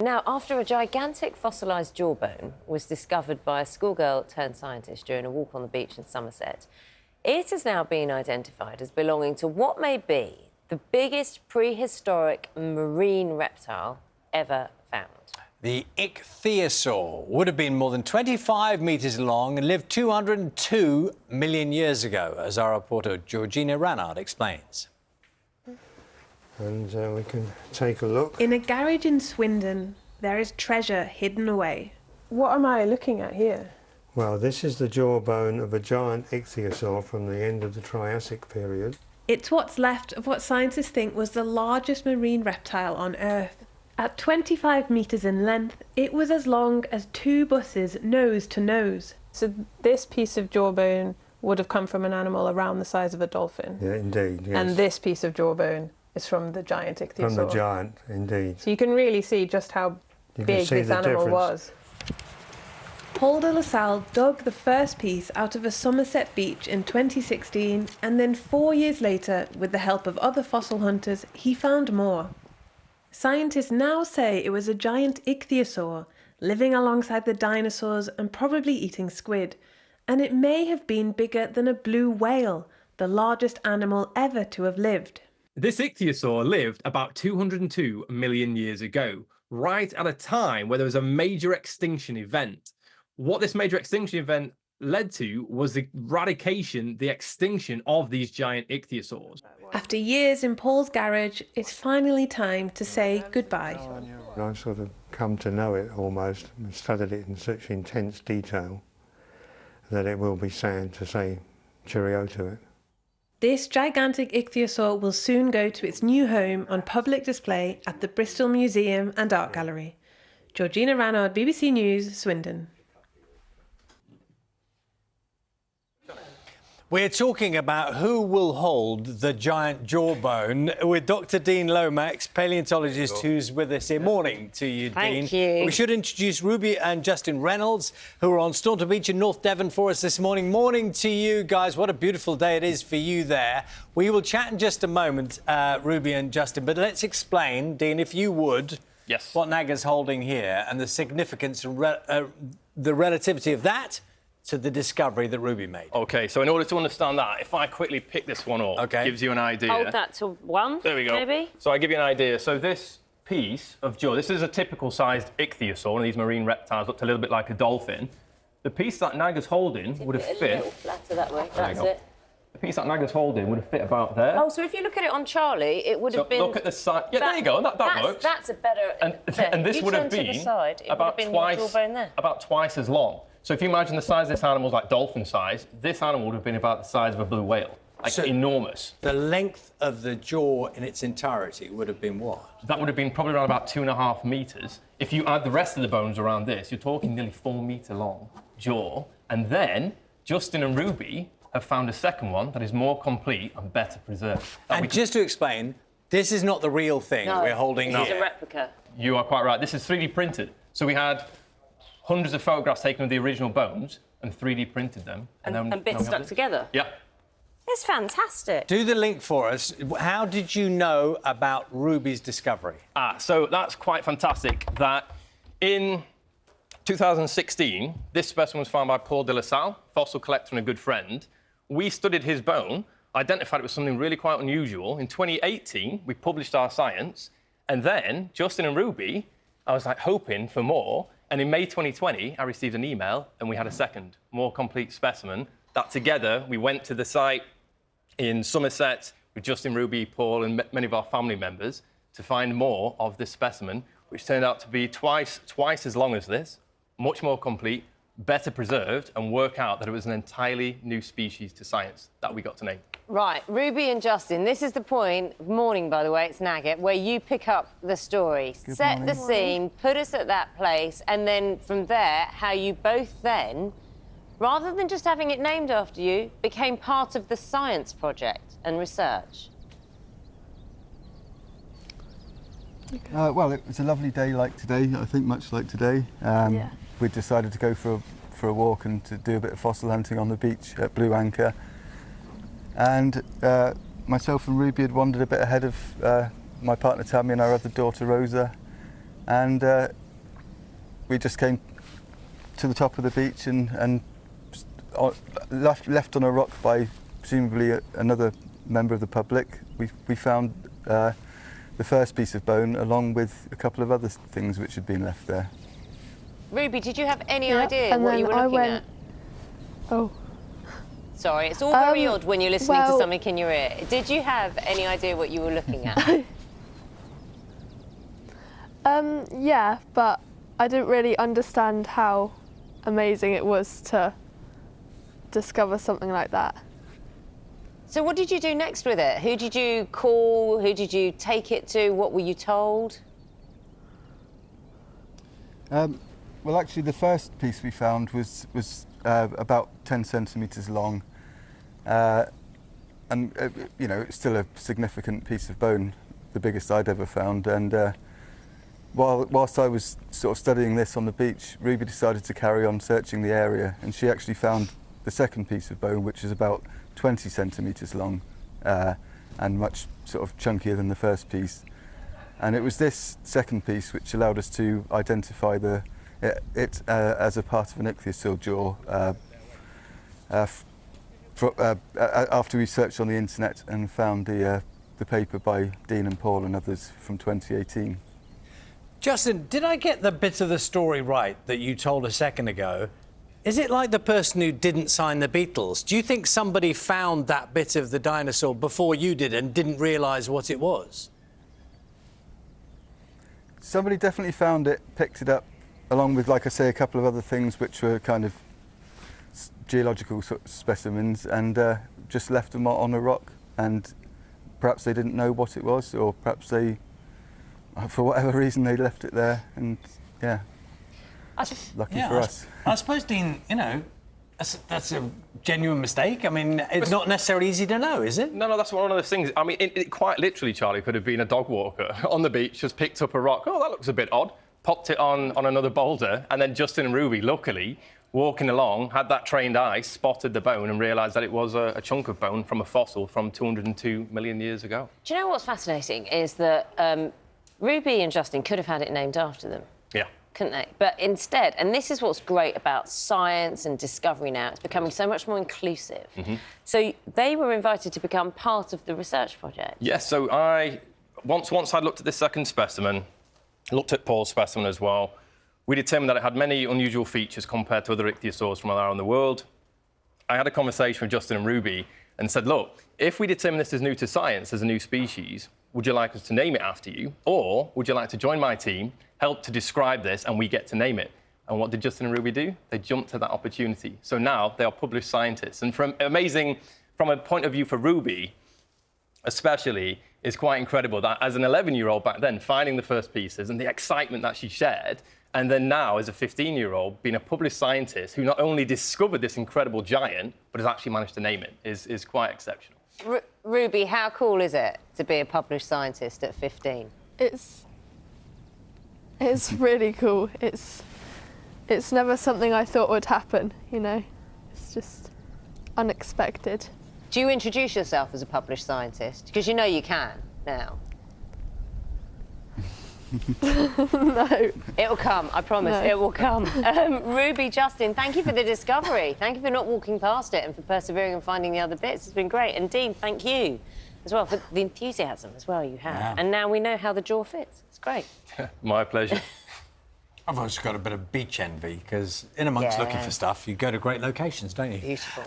Now, after a gigantic fossilised jawbone was discovered by a schoolgirl turned scientist during a walk on the beach in Somerset, it has now been identified as belonging to what may be the biggest prehistoric marine reptile ever found. The ichthyosaur would have been more than 25 metres long and lived 202 million years ago, as our reporter Georgina Ranard explains. And we can take a look. In a garage in Swindon, there is treasure hidden away. What am I looking at here? Well, this is the jawbone of a giant ichthyosaur from the end of the Triassic period. It's what's left of what scientists think was the largest marine reptile on Earth. At 25 metres in length, it was as long as 2 buses nose to nose. So this piece of jawbone would have come from an animal around the size of a dolphin. Yeah, indeed, yes. And this piece of jawbone is from the giant ichthyosaur. From the giant, indeed. So you can really see just how big this animal was. Paul de La Salle dug the first piece out of a Somerset beach in 2016, and then 4 years later, with the help of other fossil hunters, he found more. Scientists now say it was a giant ichthyosaur, living alongside the dinosaurs and probably eating squid. And it may have been bigger than a blue whale, the largest animal ever to have lived. This ichthyosaur lived about 202 million years ago, right at a time where there was a major extinction event. What this major extinction event led to was the extinction of these giant ichthyosaurs. After years in Paul's garage, it's finally time to say goodbye. I've sort of come to know it almost, and studied it in such intense detail that it will be sad to say cheerio to it. This gigantic ichthyosaur will soon go to its new home on public display at the Bristol Museum and Art Gallery. Georgina Ranard, BBC News, Swindon. We're talking about who will hold the giant jawbone with Dr Dean Lomax, palaeontologist, who's with us here. Morning to you, Dean. Thank you. We should introduce Ruby and Justin Reynolds, who are on Staunton Beach in North Devon for us this morning. Morning to you guys. What a beautiful day it is for you there. We will chat in just a moment, Ruby and Justin, but let's explain, Dean, if you would, Yes. what Naga's holding here and the significance and the relativity of that to the discovery that Ruby made. OK, so in order to understand that, if I quickly pick this one up, gives you an idea. Hold that to one, There we go. maybe? So I give you an idea. So this piece of jaw, this is a typical sized ichthyosaur, one of these marine reptiles, looked a little bit like a dolphin. The piece that Naga's holding would have fit... A little flatter that way, that's There you go. it. The piece that Naga's holding would have fit about there. Oh, so if you look at it on Charlie, it would have been... Look at the side. Yeah, there you go. That works. That's a better... And this you would have turn to been the side, it about would have been your jawbone there. about twice as long. So if you imagine the size of this animal is like dolphin size, this animal would have been about the size of a blue whale. Like enormous. The length of the jaw in its entirety would have been what? That would have been probably around about 2.5 metres. If you add the rest of the bones around this, you're talking nearly 4 metre long jaw. And then Justin and Ruby have found a second one that is more complete and better preserved. And just to explain, this is not the real thing we're holding here. This is a replica. You are quite right. This is 3D printed. So we had hundreds of photographs taken of the original bones and 3D printed them. And bits stuck together. Yeah. It's fantastic. Do the link for us. How did you know about Ruby's discovery? So that's quite fantastic that in 2016, this specimen was found by Paul de La Salle, fossil collector and a good friend. We studied his bone, identified it was something really quite unusual. In 2018, we published our science, and then Justin and Ruby, I was like hoping for more. And in May 2020, I received an email and we had a second, more complete specimen. That together, we went to the site in Somerset with Justin, Ruby, Paul and many of our family members to find more of this specimen, which turned out to be twice as long as this, much more complete, better preserved, and work out that it was an entirely new species to science that we got to name. Right, Ruby and Justin, this is the point, morning by the way, it's Nugget, where you pick up the story, set the scene, put us at that place, and then from there, how you both then, rather than just having it named after you, became part of the science project and research. Well, it was a lovely day like today, I think much like today. We decided to go for a walk and to do a bit of fossil hunting on the beach at Blue Anchor. And myself and Ruby had wandered a bit ahead of my partner Tammy and our other daughter Rosa. and we just came to the top of the beach and left on a rock by presumably another member of the public. We found the first piece of bone along with a couple of other things which had been left there. Ruby, did you have any idea what you were looking at? Oh. Sorry, it's all very odd when you're listening to something in your ear. Did you have any idea what you were looking at? Yeah, but I didn't really understand how amazing it was to discover something like that. So what did you do next with it? Who did you call? Who did you take it to? What were you told? Well, actually, the first piece we found was about 10 centimetres long, and you know, it's still a significant piece of bone, the biggest I'd ever found. And whilst I was sort of studying this on the beach, Ruby decided to carry on searching the area, and she actually found the second piece of bone, which is about 20 centimetres long and much sort of chunkier than the first piece. And it was this second piece which allowed us to identify it as a part of an ichthyosaur jaw after we searched on the internet and found the paper by Dean and Paul and others from 2018. Justin, did I get the bit of the story right that you told a second ago? Is it like the person who didn't sign the Beatles? Do you think somebody found that bit of the dinosaur before you did and didn't realise what it was? Somebody definitely found it, picked it up, along with, like I say, a couple of other things which were kind of geological sort of specimens, and just left them on a rock. And perhaps they didn't know what it was, or perhaps they, for whatever reason, they left it there. And yeah, lucky for us. I suppose, Dean, you know, that's a genuine mistake. I mean, it's not necessarily easy to know, is it? No, that's one of those things. I mean, it quite literally, Charlie, could have been a dog walker on the beach, just picked up a rock. Oh, that looks a bit odd. Popped it on another boulder, and then Justin and Ruby, luckily, walking along, had that trained eye, spotted the bone and realised that it was a chunk of bone from a fossil from 202 million years ago. Do you know what's fascinating is that Ruby and Justin could have had it named after them. Yeah. Couldn't they? But instead, and this is what's great about science and discovery now, it's becoming so much more inclusive. So they were invited to become part of the research project. Yes, so once I'd looked at this second specimen, looked at Paul's specimen as well, we determined that it had many unusual features compared to other ichthyosaurs from around the world. I had a conversation with Justin and Ruby and said, look, if we determine this is new to science, as a new species, would you like us to name it after you? Or would you like to join my team, help to describe this, and we get to name it? And what did Justin and Ruby do? They jumped at that opportunity. So now they are published scientists. And from a point of view for Ruby, especially, is quite incredible that as an 11-year-old back then, finding the first pieces and the excitement that she shared, and then now, as a 15-year-old, being a published scientist who not only discovered this incredible giant, but has actually managed to name it, is quite exceptional. Ruby, how cool is it to be a published scientist at 15? It's really cool. It's never something I thought would happen, you know. It's just unexpected. Do you introduce yourself as a published scientist? Because you know you can now. No. It'll come, I promise, it will come. Ruby, Justin, thank you for the discovery. Thank you for not walking past it and for persevering and finding the other bits. It's been great. And Dean, thank you as well for the enthusiasm as well you have. Yeah. And now we know how the jaw fits. It's great. My pleasure. I've also got a bit of beach envy, because in amongst looking for stuff, you go to great locations, don't you? Beautiful.